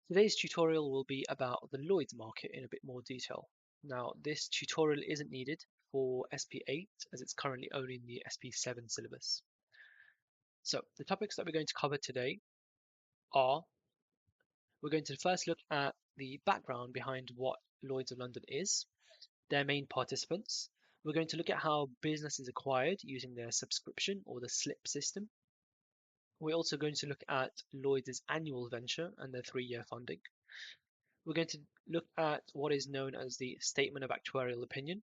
Today's tutorial will be about the Lloyd's market in a bit more detail. Now, this tutorial isn't needed for SP8 as it's currently only in the SP7 syllabus. So, the topics that we're going to cover today are, we're going to first look at the background behind what Lloyd's of London is, their main participants. We're going to look at how business is acquired using their subscription or the slip system. We're also going to look at Lloyd's annual venture and their 3-year funding. We're going to look at what is known as the Statement of Actuarial Opinion.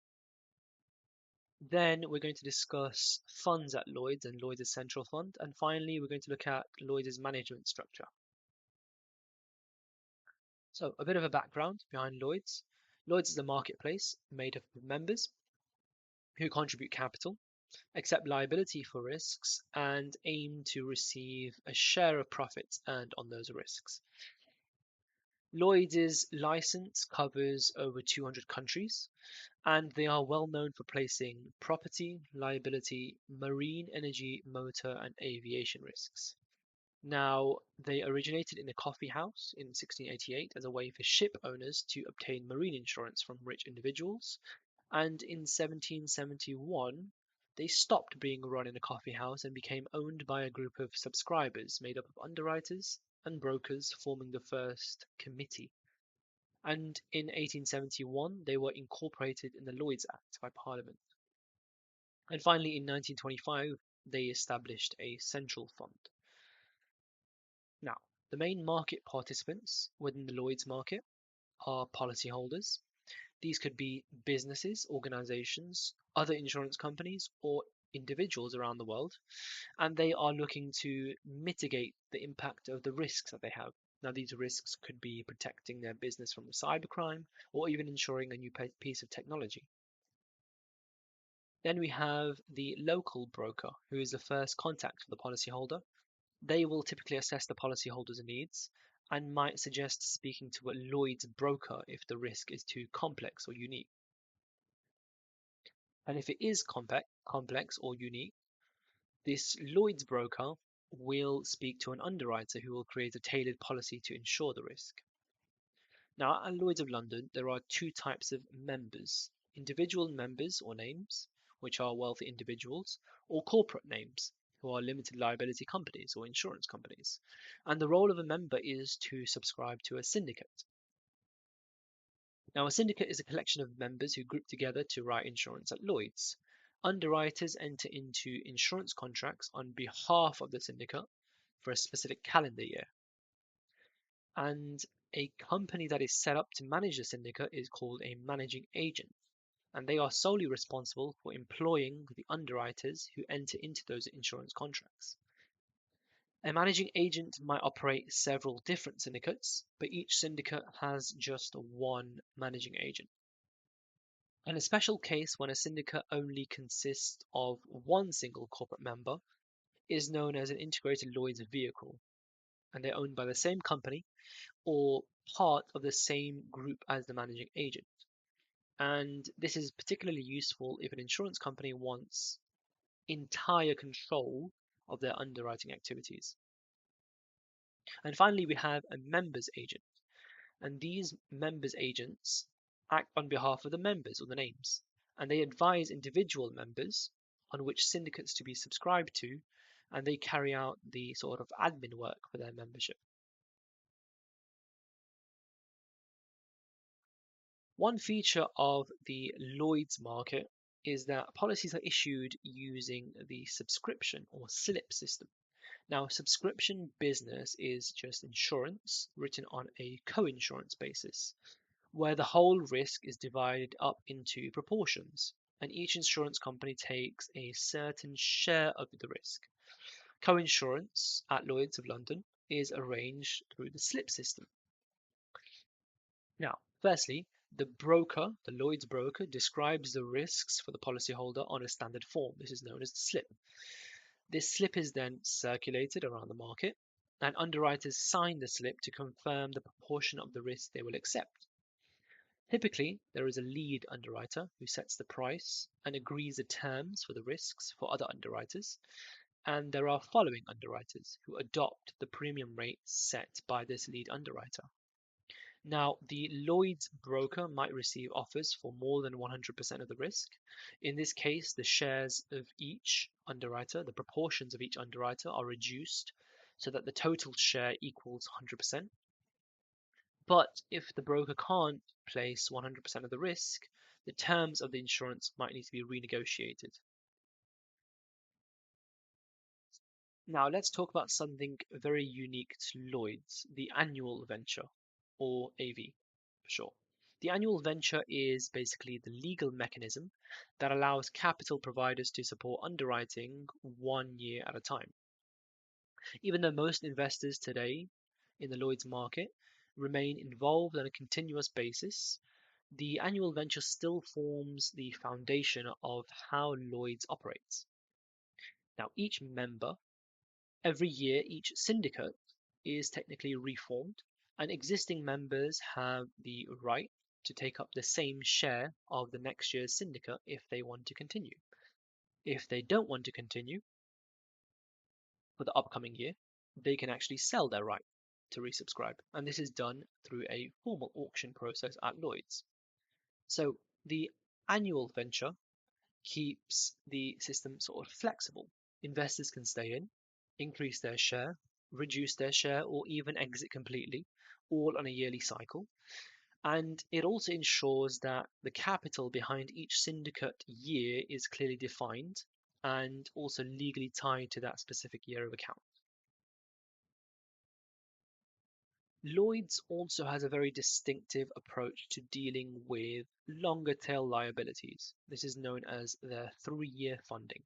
Then we're going to discuss funds at Lloyd's and Lloyd's Central Fund. And finally, we're going to look at Lloyd's management structure. So a bit of a background behind Lloyd's. Lloyd's is a marketplace made up of members who contribute capital, accept liability for risks, and aim to receive a share of profits earned on those risks. Lloyd's license covers over 200 countries, and they are well known for placing property, liability, marine, energy, motor, and aviation risks. Now, they originated in a coffee house in 1688 as a way for ship owners to obtain marine insurance from rich individuals, and in 1771 they stopped being run in a coffee house and became owned by a group of subscribers made up of underwriters and brokers, forming the first committee. And in 1871 they were incorporated in the Lloyd's Act by Parliament. And finally in 1925 they established a central fund. Now, the main market participants within the Lloyd's market are policyholders. These could be businesses, organizations, other insurance companies, or individuals around the world, and they are looking to mitigate the impact of the risks that they have. Now, these risks could be protecting their business from cybercrime or even ensuring a new piece of technology. Then we have the local broker, who is the first contact for the policyholder. They will typically assess the policyholder's needs and might suggest speaking to a Lloyd's broker if the risk is too complex or unique. And if it is complex or unique, this Lloyd's broker will speak to an underwriter who will create a tailored policy to insure the risk. Now, at Lloyd's of London, there are two types of members: individual members or names, which are wealthy individuals, or corporate names, who are limited liability companies or insurance companies. And the role of a member is to subscribe to a syndicate. Now, a syndicate is a collection of members who group together to write insurance at Lloyd's. Underwriters enter into insurance contracts on behalf of the syndicate for a specific calendar year. And a company that is set up to manage the syndicate is called a managing agent, and they are solely responsible for employing the underwriters who enter into those insurance contracts. A managing agent might operate several different syndicates, but each syndicate has just one managing agent. In a special case, when a syndicate only consists of one single corporate member, is known as an integrated Lloyd's vehicle, and they're owned by the same company or part of the same group as the managing agent. And this is particularly useful if an insurance company wants entire control of their underwriting activities. And finally, we have a members agent, and these members agents act on behalf of the members or the names, and they advise individual members on which syndicates to be subscribed to, and they carry out the sort of admin work for their membership. One feature of the Lloyd's market is that policies are issued using the subscription or slip system. Now, subscription business is just insurance written on a co-insurance basis, where the whole risk is divided up into proportions, and each insurance company takes a certain share of the risk. Co-insurance at Lloyd's of London is arranged through the slip system. Now, firstly, the Lloyd's broker, describes the risks for the policyholder on a standard form. This is known as the slip. This slip is then circulated around the market, and underwriters sign the slip to confirm the proportion of the risk they will accept. Typically, there is a lead underwriter who sets the price and agrees the terms for the risks for other underwriters, and there are following underwriters who adopt the premium rates set by this lead underwriter. Now, the Lloyd's broker might receive offers for more than 100% of the risk. In this case, the shares of each underwriter, the proportions of each underwriter are reduced so that the total share equals 100%. But if the broker can't place 100% of the risk, the terms of the insurance might need to be renegotiated. Now let's talk about something very unique to Lloyd's, the annual venture, or AV for short. The annual venture is basically the legal mechanism that allows capital providers to support underwriting 1 year at a time. Even though most investors today in the Lloyd's market remain involved on a continuous basis, the annual venture still forms the foundation of how Lloyd's operates. Now, each member, every year, each syndicate is technically reformed, and existing members have the right to take up the same share of the next year's syndicate if they want to continue. If they don't want to continue for the upcoming year, they can actually sell their right to resubscribe, and this is done through a formal auction process at Lloyd's. So the annual venture keeps the system sort of flexible. Investors can stay in, increase their share, reduce their share, or even exit completely, all on a yearly cycle. And it also ensures that the capital behind each syndicate year is clearly defined and also legally tied to that specific year of account. Lloyd's also has a very distinctive approach to dealing with longer tail liabilities. This is known as their 3-year funding.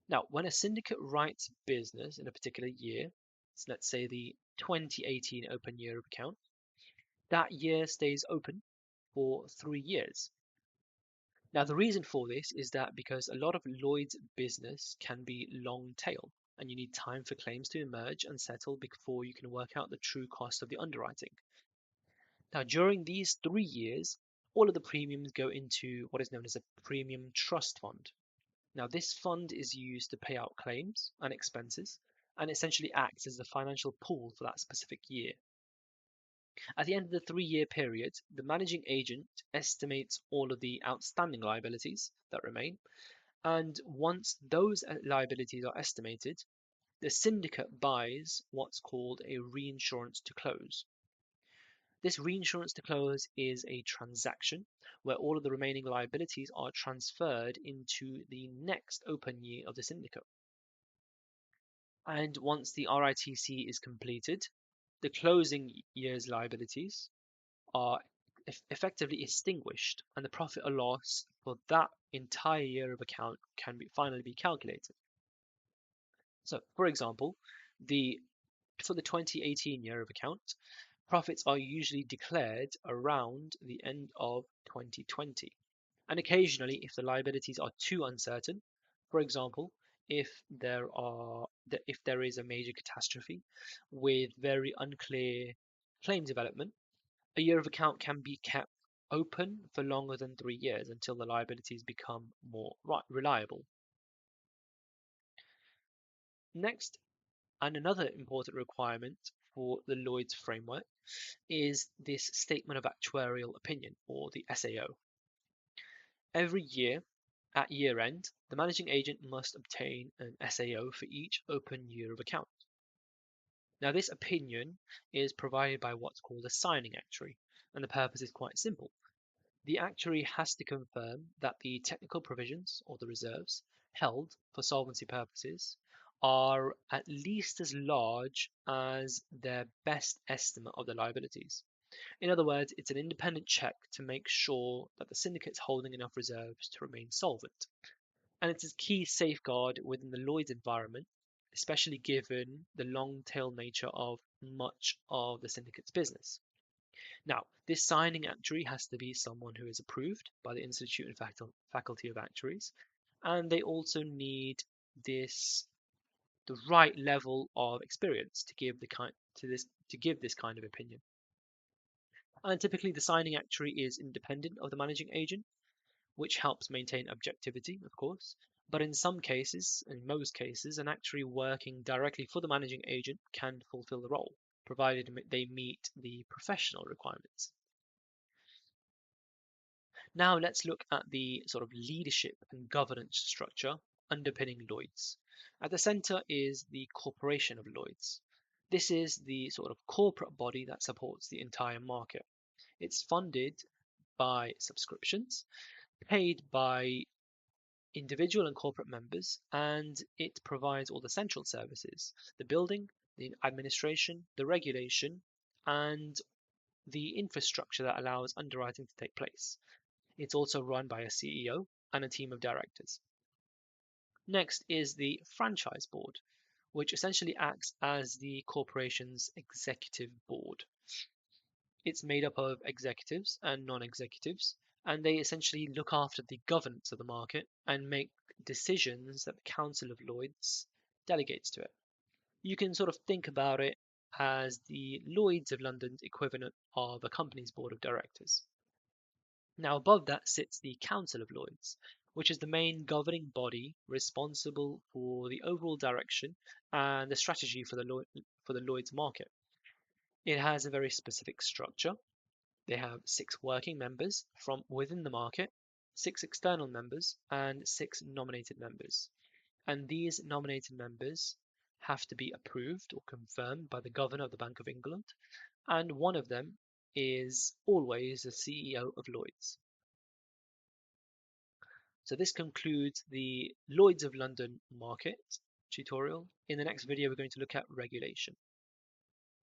Now, when a syndicate writes business in a particular year, so let's say the 2018 open year of account, that year stays open for 3 years. Now, the reason for this is that because a lot of Lloyd's business can be long tail, and you need time for claims to emerge and settle before you can work out the true cost of the underwriting. Now, during these 3 years, all of the premiums go into what is known as a premium trust fund. Now, this fund is used to pay out claims and expenses and essentially acts as the financial pool for that specific year. At the end of the 3-year period, the managing agent estimates all of the outstanding liabilities that remain, and once those liabilities are estimated, the syndicate buys what's called a reinsurance to close. This reinsurance to close is a transaction where all of the remaining liabilities are transferred into the next open year of the syndicate. And once the RITC is completed, the closing year's liabilities are effectively extinguished and the profit or loss for that entire year of account can finally be calculated. So, for example, for the 2018 year of account, profits are usually declared around the end of 2020. And occasionally, if the liabilities are too uncertain, for example, if there is a major catastrophe with very unclear claim development, a year of account can be kept open for longer than 3 years until the liabilities become more reliable. Next, and another important requirement for the Lloyd's framework is this Statement of Actuarial Opinion, or the SAO. Every year, at year end, the managing agent must obtain an SAO for each open year of account. Now, this opinion is provided by what's called a signing actuary, and the purpose is quite simple. The actuary has to confirm that the technical provisions or the reserves held for solvency purposes are at least as large as their best estimate of the liabilities. In other words, it's an independent check to make sure that the syndicate's holding enough reserves to remain solvent. And it's a key safeguard within the Lloyd's environment, especially given the long tail nature of much of the syndicate's business. Now, this signing actuary has to be someone who is approved by the Institute and Faculty of Actuaries, and they also need the right level of experience to give this kind of opinion. And typically, the signing actuary is independent of the managing agent, which helps maintain objectivity, of course. But in some cases, in most cases, an actuary working directly for the managing agent can fulfill the role. provided they meet the professional requirements. Now let's look at the sort of leadership and governance structure underpinning Lloyd's. At the center is the corporation of Lloyd's. This is the sort of corporate body that supports the entire market. It's funded by subscriptions, paid by individual and corporate members, and it provides all the central services, the building, the administration, the regulation, and the infrastructure that allows underwriting to take place. It's also run by a CEO and a team of directors. Next is the franchise board, which essentially acts as the corporation's executive board. It's made up of executives and non-executives, and they essentially look after the governance of the market and make decisions that the Council of Lloyd's delegates to it. You can sort of think about it as the Lloyd's of London's equivalent of a company's board of directors. Now, above that sits the Council of Lloyd's, which is the main governing body responsible for the overall direction and the strategy for the Lloyd's market. It has a very specific structure. They have 6 working members from within the market, 6 external members, and 6 nominated members. And these nominated members have to be approved or confirmed by the Governor of the Bank of England, and one of them is always the CEO of Lloyd's. So this concludes the Lloyd's of London market tutorial. In the next video, we're going to look at regulation.